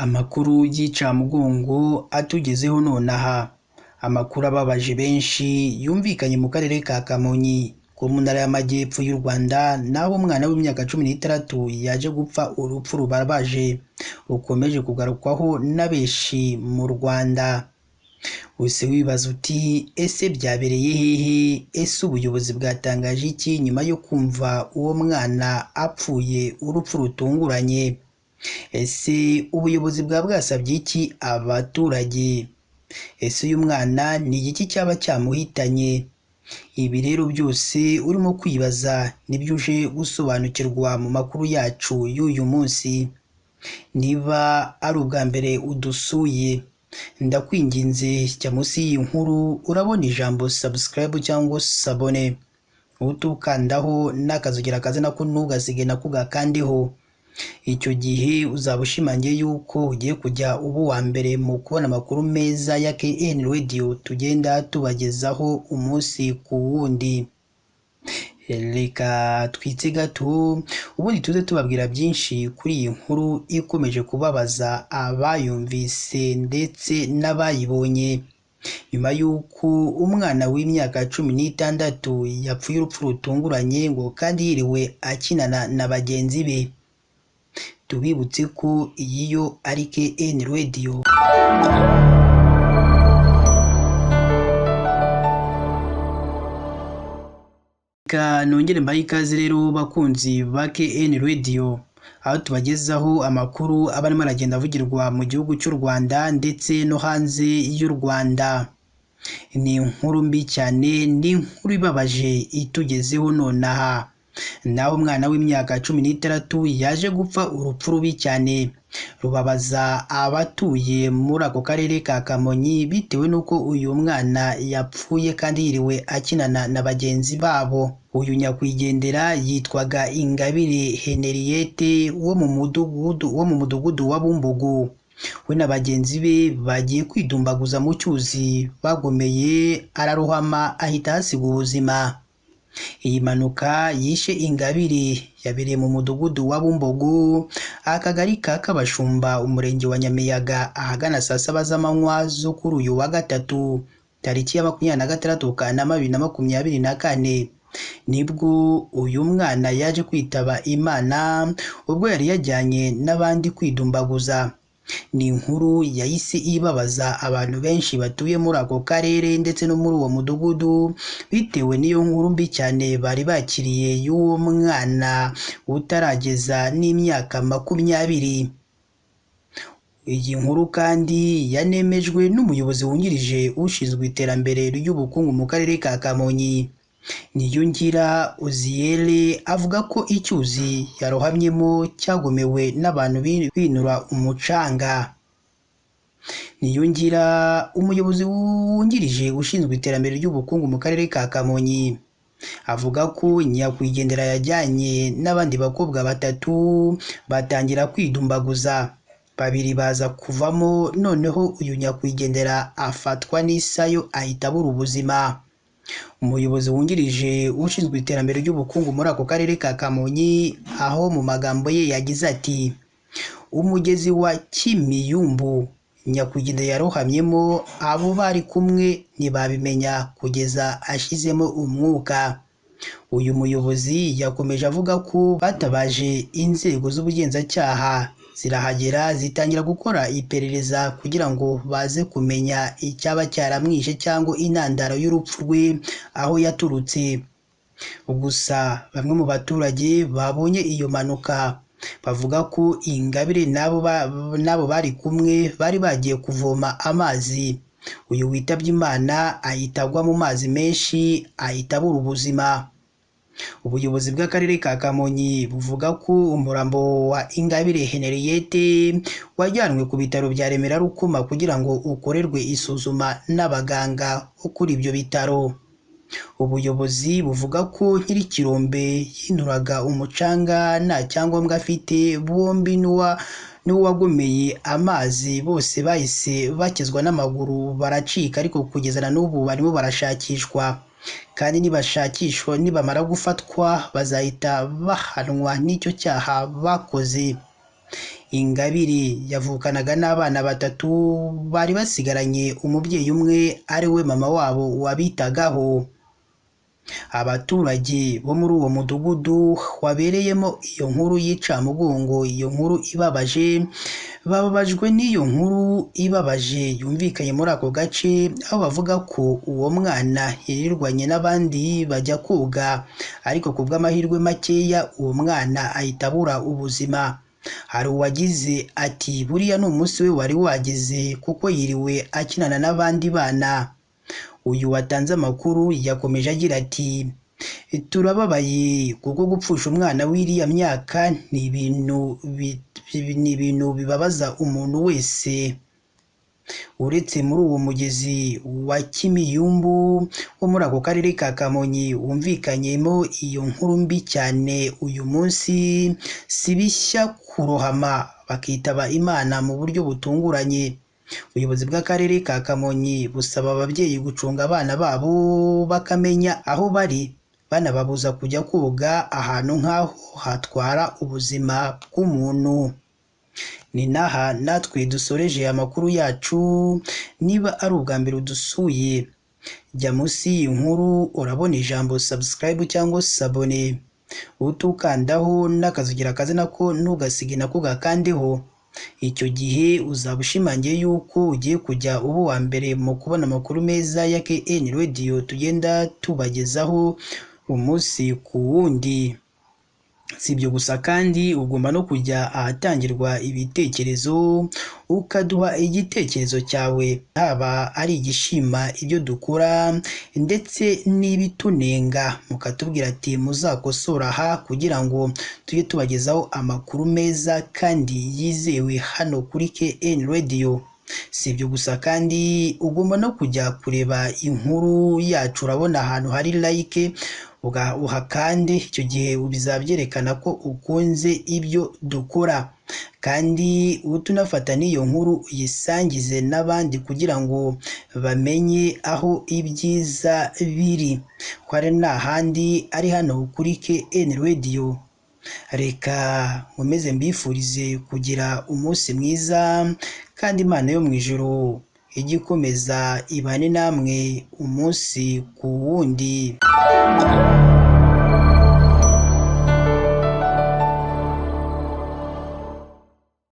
Amakuru y'icamugongo atugezeho nonaha. Amakuru ababaje benshi yumvikanye mu karere ka Kamonyi ko mu ntara y'Amajyepfo y'u Rwanda, naho umwana w'imyaka 16 yaje gupfa urupfu rubabaje rukomeje kugarukwaho na benshi mu Rwanda. Use wibaza uti ese byabereye hehe? Ese ubuyobozi bwatangaje iki nyuma yo kumva uwo mwana apfuye urupfu rutunguranye? Ese ubuyobozi bwasabye iki abaturage? Ese uyu mwana ni iki cyaba cyamuhitanye? Ibi rero byose urimo kwibaza nibyo uje gusobanukirwa mu makuru yacu y'uyu munsi. Niba ari ubwa mbere udusuye, ndakwinginze jya munsi y'iyi nkuru urabona ijambo subscribe cyangwa sabone, utukandaho n'akazogera kaze nako ntugasige nako gakandeho. Icyo gihe uzaba ushimangiye yuko ugiye kujya uba uwa mbere mu kubona amakuru meza ya KN Radio tugenda tubagezaho umunsi ku wundi. Reka twitse gato ubundi tuze tubabwira byinshi kuri iyi nkuru ikomeje kubabaza abayumvise ndetse n'abayibonye, nyuma y'uko umwana w'imyaka 16 yapfuye urupfu rutunguranye ngo kandi yiriwe akinana na bagenzi be. Tubibutse ko iyi yo ari KN Radio. Nongere mbaye ikaze rero bakunzi ba KN Radio, aho tubagezaho amakuru aba arimo aragenda avugirwa mu gihugu cy'u Rwanda ndetse no hanze y'u Rwanda. Ni inkuru mbi cyane, ni inkuru ibabaje itugezeho nonaha. Naho umwana w'imyaka 16 yaje gupfa urupfu rubi cyane rubabaza abatuye muri ako karere ka Kamonyi, bitewe n'uko uyu mwana yapfuye kandi yiriwe akinana na bagenzi babo. Uyu nyakwigendera yitwaga Ingabire Henriette wo mu mudugudu wa Bumbogo. We na bagenzi be bagiye kwidumbaguza mu cyuzi, bagomeye ararohama ahita hasiga ubuzima. Iyi mpanuka yishe Ingabire yabereye mu mudugudu wa Bumbogo, akagari ka Kabashumba, umurenge wa Nyamiyaga, ahagana saa 7 z'amanywa zo kuri uyu wa gatatu tariki ya 26 Kanama 2024, nibwo uyu mwana yaje kwitaba Imana ubwo yari yajyanye n'abandi kwidumbaguza. Ni inkuru yahise ibabaza abantu benshi batuye muri ako karere ndetse no muri uwo mudugudu, bitewe n'iyo nkuru mbi cyane bari bakiriye y'uwo mwana utarageza n'imyaka 20. Iyi nkuru kandi yanemejwe n'umuyobozi wungirije ushinzwe iterambere ry'ubukungu mu karere ka Kamonyi, Niyongira Uziele, avuga ko icyuzi yarohamyemo cyagomewe n'abantu binura umucanga. Niyongira, umuyobozi wungirije ushinzwe iterambere ry'ubukungu mu karere ka Kamonyi, avuga ko nyakwigendera yajyanye n'abandi bakobwa 3 batangira kwidumbaguza, 2 baza kuvamo, noneho uyu nyakwigendera afatwa n'isayo ahita abura ubuzima. Umuyobozi wungirije ushinzwe iterambere ry'ubukungu muri ako karere ka Kamonyi, aho mu magambo ye yagize ati: umugezi wa Kimiyumbu nyakwigendera yarohamyemo, abo bari kumwe ntibabimenya kugeza ashizemo umwuka. Uyu muyobozi yakomeje avuga ko batabaje inzego z'ubugenzacyaha, zirahagera zitangira gukora iperereza kugira ngo baze kumenya icyaba cyaramwishe cyangwa intandaro y'urupfu rwe aho yaturutse. Gusa bamwe mu baturage babonye iyo mpanuka bavuga ko Ingabire nabo bari kumwe bari bagiye kuvoma amazi, uyu witabye Imana ahita agwa mu mazi menshi ahita abura ubuzima. Ubuyobozi bw'akarere ka Kamonyi buvuga ko umurambo wa Ingabire Henriette wajyanwe ku bitaro bya Remera Rukoma kugira ngo ukorerwe isuzuma n'abaganga bo kuri ibyo bitaro. Ubuyobozi buvuga ko Nyirikirombe yinuraga umucanga nta cyangombwa afite, bombi n'uwagomeye amazi bose bahise bakizwa n'amaguru baracika, ariko kugeza na n'ubu barimo barashakishwa, kandi nibashakishwa nibamara gufatwa bazahita bahanwa n'icyo cyaha bakoze. Ingabire yavukanaga n'abana batatu bari basigaranye umubyeyi umwe ari we mama wabo wabitagaho. Abaturage bo muri uwo mudugudu wabereyemo iyo nkuru y'incamugongo, iyo nkuru ibabaje, bababajwe n'iyo nkuru ibabaje yumvikanye muri ako gace, aho bavuga ko uwo mwana yirirwanye n'abandi bajya koga, ariko ku bw'amahirwe makeya uwo mwana ahita abura ubuzima. Hari uwagize ati buriya ni umunsi we wari wageze kuko yiriwe akinana n'abandi bana. Uyu watanze amakuru yakomeje agira ati turababaye kuko gupfusha umwana w'iriya myaka ni ibintu bibabaza umuntu wese. Uretse muri uwo mugezi wa Kimiyumbu wo muri ako karere ka Kamonyi wumvikanyemo iyo nkuru mbi cyane, uyu munsi si bishya kurohama bakitaba Imana mu buryo butunguranye. Ubuyobozi bw'akarere ka Kamonyi busaba ababyeyi gucunga abana babo bakamenya aho bari, banababuza kujya koga ahantu nk'aho hatwara ubuzima bw'umuntu. Ni naha natwe dusoreje amakuru yacu. Niba ari ubwa mbere udusuye, jya munsi y'iyi nkuru urabona ijambo subscribe cyangwa se abone, utukandaho n'akazugira kaze nako ntugasige nako gakandeho. Icyo gihe uzaba ushimangiye yuko ugiye kujya uba uwa mbere mu kubona amakuru meza ya KN Radio tugenda tubagezaho umunsi ku wundi. Si ibyo gusa kandi ugomba no kujya ahatangirwa ibitekerezo ukaduha igitekerezo cyawe, haba ari igishima ibyo dukora ndetse n'ibitunenga, mukatubwira ati muzakosora aha kugira ngo tujye tubagezaho amakuru meza kandi yizewe hano kuri KN Radio. Si ibyo gusa kandi ugomba no kujya kureba inkuru yacu, urabona ahantu hari like uhakande, icyo gihe bizabyerekana ko ukunze ibyo dukora. Kandi utunafata n'iyo nkuru uyisangize n'abandi kugira ngo bamenye aho ibyiza biri, ko ari nta handi ari hano kuri KN Radio. Reka nkomeze mbifurize kugira umunsi mwiza, kandi Imana yo mu ijuru ijye ikomeza ibane namwe umunsi ku wundi.